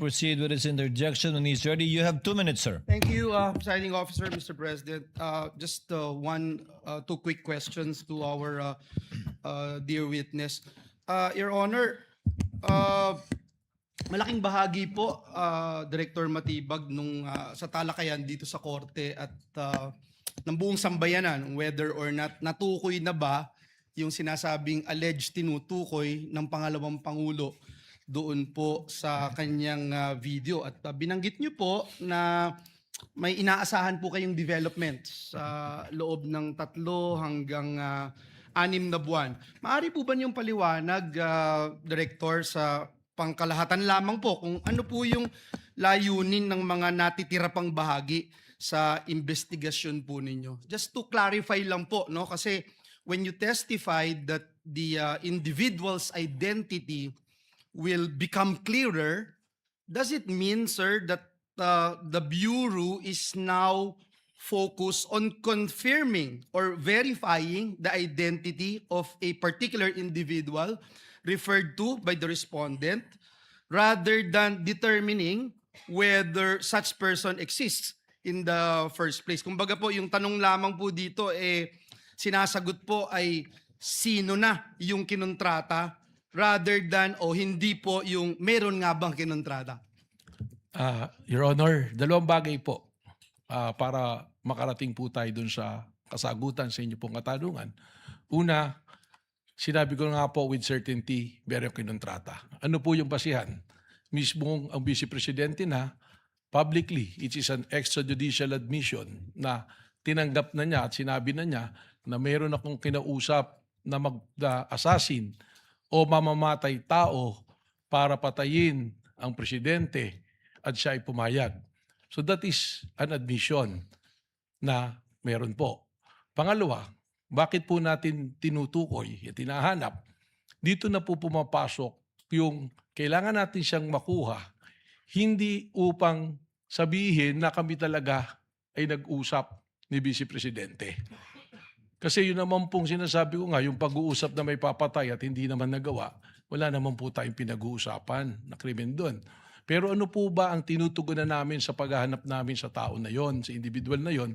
proceed with his interjection when he's ready. You have 2 minutes, sir. Thank you, Presiding Officer, Mr. President. Just two quick questions to our dear witness. Your Honor, malaking bahagi po, Director Matibag, nung sa talakayan dito sa Korte at ng buong sambayanan, whether or not natukoy na ba yung sinasabing alleged tinutukoy ng pangalawang Pangulo doon po sa kanyang video. At binanggit niyo po na may inaasahan po kayong development sa loob ng 3 hanggang 6 na buwan. Maaari po ba niyong paliwanag, Director, sa pangkalahatan lamang po kung ano po yung layunin ng mga natitira pang bahagi sa investigasyon po ninyo? Just to clarify lang po, no? Kasi when you testified that the individual's identity will become clearer, does it mean, sir, that the Bureau is now focused on confirming or verifying the identity of a particular individual referred to by the respondent rather than determining whether such person exists in the first place? Kumbaga po, yung tanong lamang po dito, sinasagot po ay sino na yung kinontrata rather than hindi po yung meron nga bang kinontrata? Your Honor, 2 bagay po para makarating po tayo dun sa kasagutan sa inyo pong katanungan. Una, sinabi ko nga po with certainty, meron kinontrata. Ano po yung basihan? Mismo ang Vice Presidente na publicly, it is an extrajudicial admission na tinanggap na niya at sinabi na niya na meron akong kinausap na mag-assassin o mamamatay tao para patayin ang presidente at siya ay pumayag. So that is an admission na meron po. Pangalawa, bakit po natin tinutukoy at tinahanap? Dito na po pumapasok yung kailangan natin siyang makuha, hindi upang sabihin na kami talaga ay nag-usap ni Vice Presidente. Kasi yun naman pong sinasabi ko nga, yung pag-uusap na may papatay at hindi naman nagawa, wala naman po tayong pinag-uusapan na krimen doon. Pero ano po ba ang tinutugunan namin sa paghahanap namin sa tao na yon, sa individual na yon?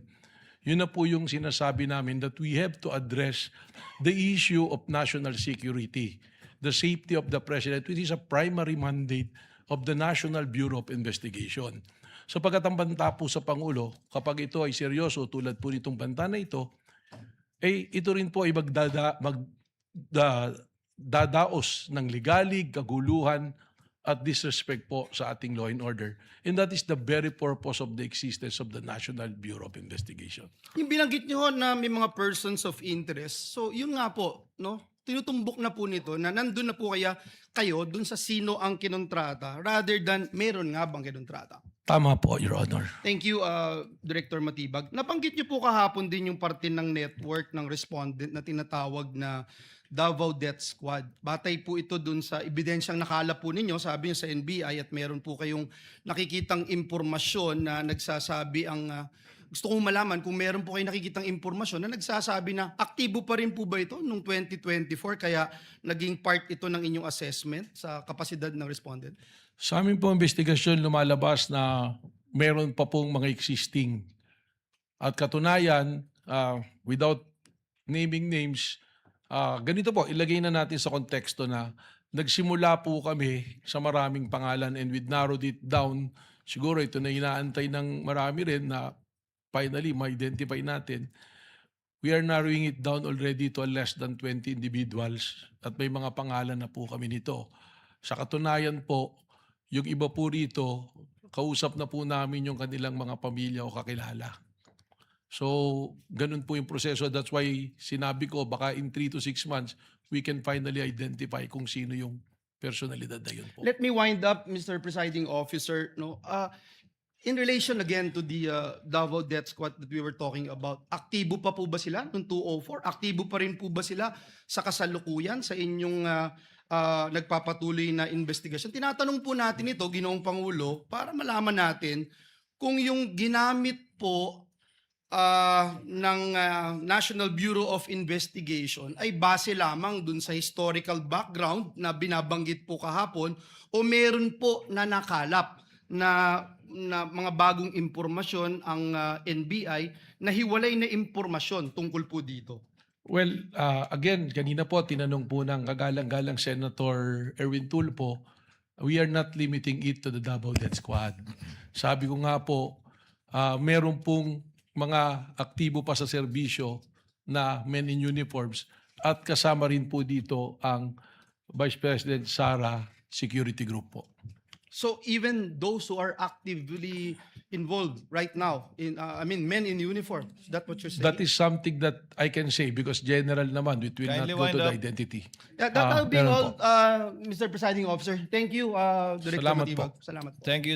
Yun na po yung sinasabi namin that we have to address the issue of national security, the safety of the President, which is a primary mandate of the National Bureau of Investigation. So pagkatambanta po sa Pangulo, kapag ito ay seryoso tulad po nitong banta na ito ito rin po ay dadaos ng ligalig, kaguluhan, at disrespect po sa ating law and order. And that is the very purpose of the existence of the National Bureau of Investigation. Yung binanggit niyo na may mga persons of interest, so yun nga po, no? Tinutumbok na po nito na nandun na po kayo dun sa sino ang kinontrata rather than meron nga bang kinontrata. Tama po, Your Honor. Thank you, Director Matibag. Nabanggit niyo po kahapon din yung parte ng network ng respondent na tinatawag na Davao Death Squad. Batay po ito dun sa ebidensyang nakalap po ninyo, sabi niyo sa NBI, at meron po kayong nakikitang impormasyon na nagsasabi gusto kong malaman kung meron po kayong nakikitang impormasyon na nagsasabi na aktibo pa rin po ba ito noong 2024 kaya naging part ito ng inyong assessment sa kapasidad ng respondent? Sa amin po investigasyon lumalabas na meron pa pong mga existing. At katunayan, without naming names, ganito po, ilagay na natin sa konteksto na nagsimula po kami sa maraming pangalan and we narrowed it down. Siguro ito na inaantay ng marami rin na finally ma-identify natin. We are narrowing it down already to less than 20 individuals at may mga pangalan na po kami nito. Sa katunayan po, yung iba po rito, kausap na po namin yung kanilang mga pamilya o kakilala. So, ganun po yung proseso. That's why sinabi ko, baka in 3 to 6 months, we can finally identify kung sino yung personalidad na yun po. Let me wind up, Mr. Presiding Officer. No, in relation again to the Davao Death Squad that we were talking about, aktibo pa po ba sila noong 204? Aktibo pa rin po ba sila sa kasalukuyan sa inyong nagpapatuloy na investigasyon? Tinatanong po natin ito, Ginoong Pangulo, para malaman natin kung yung ginamit po National Bureau of Investigation ay base lamang dun sa historical background na binabanggit po kahapon o meron po na nakalap na mga bagong impormasyon ang NBI na hiwalay na impormasyon tungkol po dito? Well, again, kanina po tinanong po ng kagalang-galang Senator Erwin Tulfo, we are not limiting it to the Davao Death Squad. Sabi ko nga po, meron pong mga aktibo pa sa serbisyo na men in uniforms at kasama rin po dito ang Vice President Sara Security Group po. So even those who are actively involved right now men in uniform, is that what you're saying? That is something that I can say because general naman, it will not Kindly go to wind the up. identity. Yeah, that will be meron all, po. Mr. Presiding Officer. Thank you, Director Salamat Matibag. po. Salamat po. Thank you,